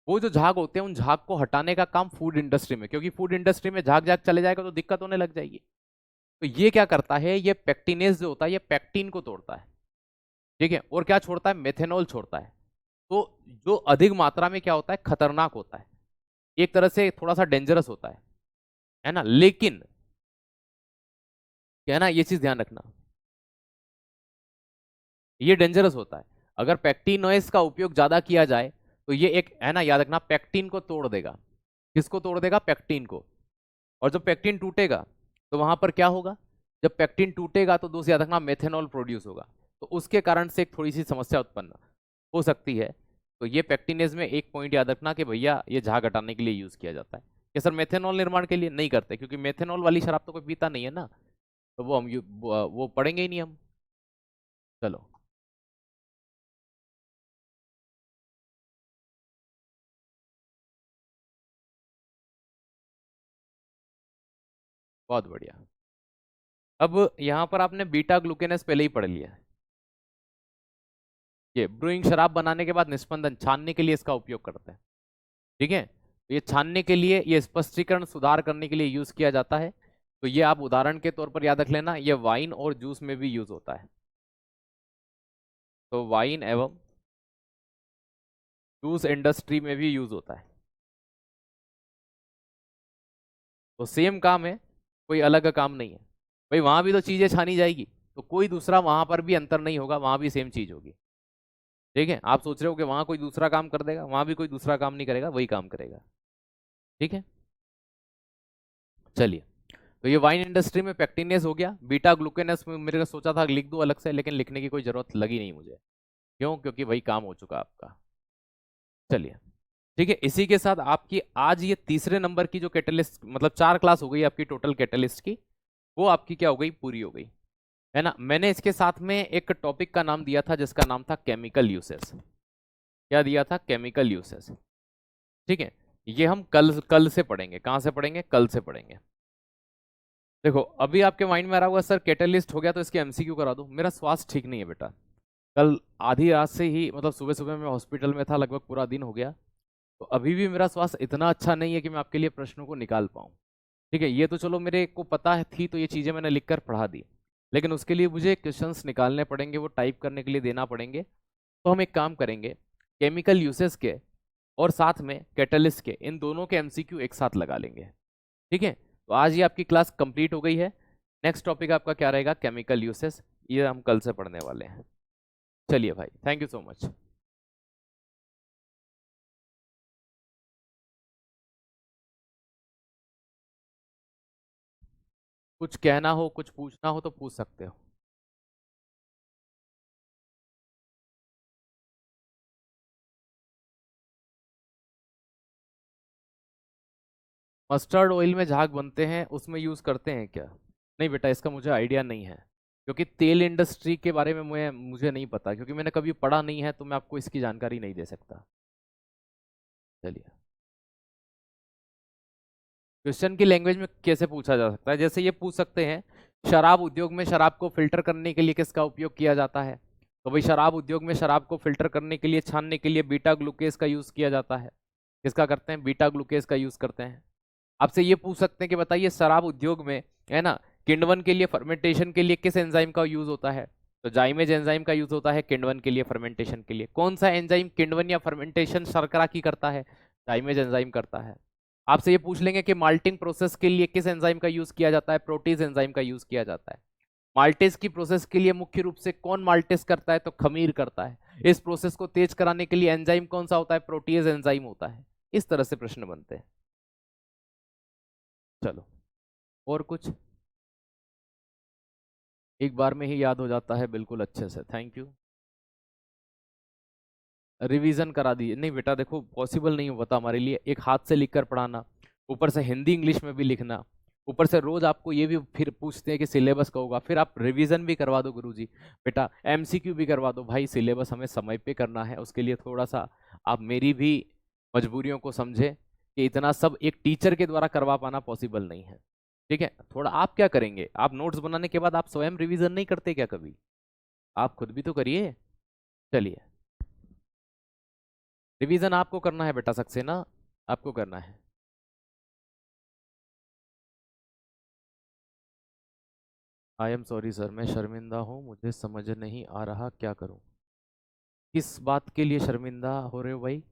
वो जो झाग होते हैं उन झाग को हटाने का काम फूड इंडस्ट्री में, क्योंकि फूड इंडस्ट्री में झाग झाग चले जाएगा तो दिक्कत होने लग जाएगी। तो ये क्या करता है, ये पेक्टिनेज जो होता है ये पेक्टिन को तोड़ता है। ठीक है, और क्या छोड़ता है, मेथेनॉल छोड़ता है। तो जो अधिक मात्रा में क्या होता है, खतरनाक होता है, एक तरह से थोड़ा सा डेंजरस होता है ना। लेकिन क्या है ना, ये चीज ध्यान रखना, ये डेंजरस होता है। अगर पेक्टिनोइस का उपयोग ज्यादा किया जाए तो ये एक है ना, याद रखना, पेक्टिन को तोड़ देगा। किसको तोड़ देगा, पेक्टिन को। और जब पेक्टिन टूटेगा तो वहां पर क्या होगा, जब पेक्टिन टूटेगा तो दूसरी याद रखना मेथेनॉल प्रोड्यूस होगा। तो उसके कारण से एक थोड़ी सी समस्या उत्पन्न हो सकती है। तो ये पेक्टिनेज में एक पॉइंट याद रखना कि भैया ये झाग हटाने के लिए यूज किया जाता है। कि सर मेथेनॉल निर्माण के लिए नहीं करते, क्योंकि मेथेनॉल वाली शराब तो कोई पीता नहीं है ना, तो वो हम वो पढ़ेंगे ही नहीं हम। चलो, बहुत बढ़िया। अब यहाँ पर आपने बीटा ग्लूकेनेस पहले ही पढ़ लिया है। ये ब्रूइंग शराब बनाने के बाद निष्पंदन छानने के लिए इसका उपयोग करते हैं। ठीक है, तो ये छानने के लिए, ये स्पष्टीकरण सुधार करने के लिए यूज किया जाता है। तो ये आप उदाहरण के तौर पर याद रख लेना, ये वाइन और जूस में भी यूज होता है। तो वाइन एवं जूस इंडस्ट्री में भी यूज होता है। तो सेम काम है, कोई अलग काम नहीं है। भाई वहां भी तो चीजें छानी जाएगी, तो कोई दूसरा वहां पर भी अंतर नहीं होगा, वहां भी सेम चीज होगी। ठीक है, आप सोच रहे हो कि वहां कोई दूसरा काम कर देगा, वहां भी कोई दूसरा काम नहीं करेगा, वही काम करेगा। ठीक है, चलिए। तो ये वाइन इंडस्ट्री में पेक्टिनेस हो गया। बीटा ग्लूकेनेस में मेरे को सोचा था लिख दूं अलग से, लेकिन लिखने की कोई जरूरत लगी नहीं मुझे। क्यों, क्योंकि वही काम हो चुका आपका। चलिए, ठीक है। इसी के साथ आपकी आज ये तीसरे नंबर की जो कैटलिस्ट, मतलब 4 क्लास हो गई आपकी टोटल कैटलिस्ट की, वो आपकी क्या हो गई, पूरी हो गई, है ना। मैंने इसके साथ में एक टॉपिक का नाम दिया था जिसका नाम था केमिकल यूसेस। क्या दिया था, केमिकल यूसेस। ठीक है, ये हम कल कल से पढ़ेंगे। कहाँ से पढ़ेंगे, कल से पढ़ेंगे। देखो, अभी आपके माइंड में आ रहा होगा सर कैटलिस्ट हो गया तो इसके एमसीक्यू करा दो। मेरा स्वास्थ्य ठीक नहीं है बेटा। कल आधी रात से ही, मतलब सुबह सुबह मैं हॉस्पिटल में था, लगभग पूरा दिन हो गया। तो अभी भी मेरा स्वास्थ्य इतना अच्छा नहीं है कि मैं आपके लिए प्रश्नों को निकाल पाऊँ। ठीक है, ये तो चलो मेरे को पता है थी, तो ये चीज़ें मैंने लिख कर पढ़ा दी। लेकिन उसके लिए मुझे क्वेश्चंस निकालने पड़ेंगे, वो टाइप करने के लिए देना पड़ेंगे। तो हम एक काम करेंगे, केमिकल यूसेस के और साथ में कैटलिस्ट के, इन दोनों के एमसीक्यू एक साथ लगा लेंगे। ठीक है, तो आज ये आपकी क्लास कंप्लीट हो गई है। नेक्स्ट टॉपिक आपका क्या रहेगा, केमिकल यूसेस। ये हम कल से पढ़ने वाले हैं। चलिए भाई, थैंक यू सो मच। कुछ कहना हो, कुछ पूछना हो तो पूछ सकते हो। मस्टर्ड ऑयल में झाग बनते हैं, उसमें यूज करते हैं क्या? नहीं बेटा, इसका मुझे आइडिया नहीं है, क्योंकि तेल इंडस्ट्री के बारे में मुझे नहीं पता, क्योंकि मैंने कभी पढ़ा नहीं है, तो मैं आपको इसकी जानकारी नहीं दे सकता। चलिए, क्वेश्चन की लैंग्वेज में कैसे पूछा जा सकता है, जैसे ये पूछ सकते हैं, शराब उद्योग में शराब को फिल्टर करने के लिए किसका उपयोग किया जाता है? तो भाई शराब उद्योग में शराब को फिल्टर करने के लिए, छानने के लिए बीटा ग्लूकेज का यूज किया जाता है। किसका करते हैं, बीटा ग्लूकेज का यूज करते हैं। आपसे ये पूछ सकते हैं कि बताइए शराब उद्योग में, है ना, किण्वन के लिए, फर्मेंटेशन के लिए किस एंजाइम का यूज होता है? तो जाइमेज एंजाइम का यूज होता है किण्वन के लिए, फर्मेंटेशन के लिए। कौन सा एंजाइम किण्वन या फर्मेंटेशन शर्करा की करता है? जाइमेज एंजाइम करता है। आपसे ये पूछ लेंगे कि माल्टिंग प्रोसेस के लिए किस एंजाइम का यूज किया जाता है? प्रोटीज एंजाइम का यूज किया जाता है। माल्टेज की प्रोसेस के लिए मुख्य रूप से कौन माल्टेज करता है? तो खमीर करता है। इस प्रोसेस को तेज कराने के लिए एंजाइम कौन सा होता है? प्रोटीज एंजाइम होता है। इस तरह से प्रश्न बनते हैं। चलो, और कुछ? एक बार में ही याद हो जाता है, बिल्कुल अच्छे से, थैंक यू। रिवीजन करा दी। नहीं बेटा देखो, पॉसिबल नहीं हो पाता हमारे लिए एक हाथ से लिख कर पढ़ाना, ऊपर से हिंदी इंग्लिश में भी लिखना, ऊपर से रोज आपको ये भी फिर पूछते हैं कि सिलेबस का होगा, फिर आप रिवीजन भी करवा दो गुरुजी, बेटा एमसीक्यू भी करवा दो। भाई सिलेबस हमें समय पे करना है, उसके लिए थोड़ा सा आप मेरी भी मजबूरियों को समझे कि इतना सब एक टीचर के द्वारा करवा पाना पॉसिबल नहीं है। ठीक है, थोड़ा आप क्या करेंगे, आप नोट्स बनाने के बाद आप स्वयं रिवीजन नहीं करते क्या कभी? आप खुद भी तो करिए। चलिए, रिवीजन आपको करना है बेटा सक्सेना, आपको करना है। आई एम सॉरी सर, मैं शर्मिंदा हूँ, मुझे समझ नहीं आ रहा क्या करूँ। किस बात के लिए शर्मिंदा हो रहे हो भाई?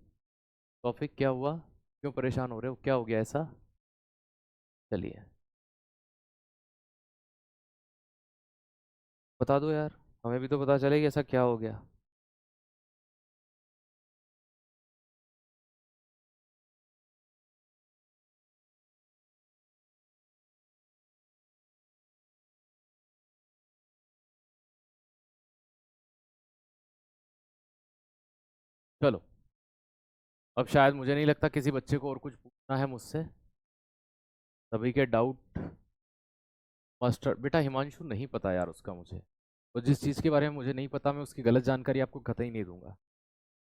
टॉपिक क्या हुआ, क्यों परेशान हो रहे हो, क्या हो गया ऐसा? चलिए बता दो यार, हमें भी तो पता चले कि ऐसा क्या हो गया। चलो, अब शायद मुझे नहीं लगता किसी बच्चे को और कुछ पूछना है मुझसे, सभी के डाउट मास्टर। बेटा हिमांशु नहीं पता यार उसका मुझे, और जिस चीज़ के बारे में मुझे नहीं पता मैं उसकी गलत जानकारी आपको कतई नहीं दूंगा।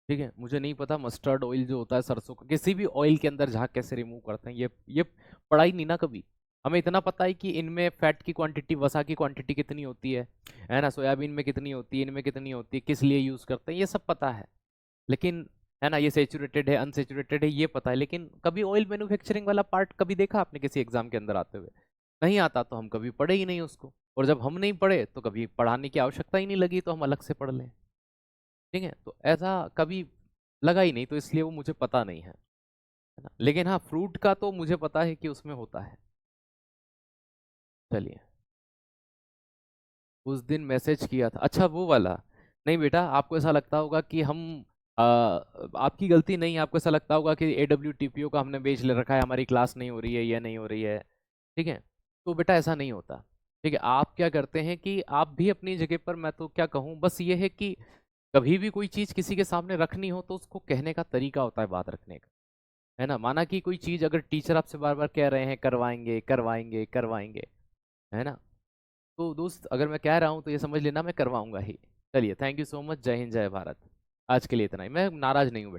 ठीक है, मुझे नहीं पता मस्टर्ड ऑयल जो होता है सरसों का, किसी भी ऑयल के अंदर झाग कैसे रिमूव करते हैं, ये पढ़ाई नहीं ना कभी। हमें इतना पता है कि इनमें फैट की क्वांटिटी, वसा की क्वांटिटी कितनी होती है ना, सोयाबीन में कितनी होती है, इनमें कितनी होती है, किस लिए यूज़ करते हैं, ये सब पता है। लेकिन है ना, ये सेचुरेटेड है अनसेचुरेटेड है ये पता है, लेकिन कभी ऑयल मैन्युफैक्चरिंग वाला पार्ट कभी देखा आपने किसी एग्जाम के अंदर आते हुए? नहीं आता तो हम कभी पढ़े ही नहीं उसको, और जब हम नहीं पढ़े तो कभी पढ़ाने की आवश्यकता ही नहीं लगी तो हम अलग से पढ़ लें। ठीक है, तो ऐसा कभी लगा ही नहीं, तो इसलिए वो मुझे पता नहीं है ना। लेकिन हाँ, फ्रूट का तो मुझे पता है कि उसमें होता है। चलिए, उस दिन मैसेज किया था, अच्छा वो वाला। नहीं बेटा, आपको ऐसा लगता होगा कि हम आपकी गलती नहीं, आपको ऐसा लगता होगा कि AWTPO का हमने बेच ले रखा है, हमारी क्लास नहीं हो रही है, ये नहीं हो रही है। ठीक है, तो बेटा ऐसा नहीं होता। ठीक है, आप क्या करते हैं कि आप भी अपनी जगह पर, मैं तो क्या कहूँ, बस ये है कि कभी भी कोई चीज़ किसी के सामने रखनी हो तो उसको कहने का तरीका होता है बात रखने का, है ना। माना कि कोई चीज़ अगर टीचर आपसे बार बार कह रहे हैं करवाएंगे करवाएंगे करवाएंगे, है ना, तो दोस्त अगर मैं कह रहा हूँ तो ये समझ लेना मैं करवाऊंगा ही। चलिए, थैंक यू सो मच, जय हिंद जय भारत। आज के लिए इतना ही, मैं नाराज नहीं हूँ बेटा।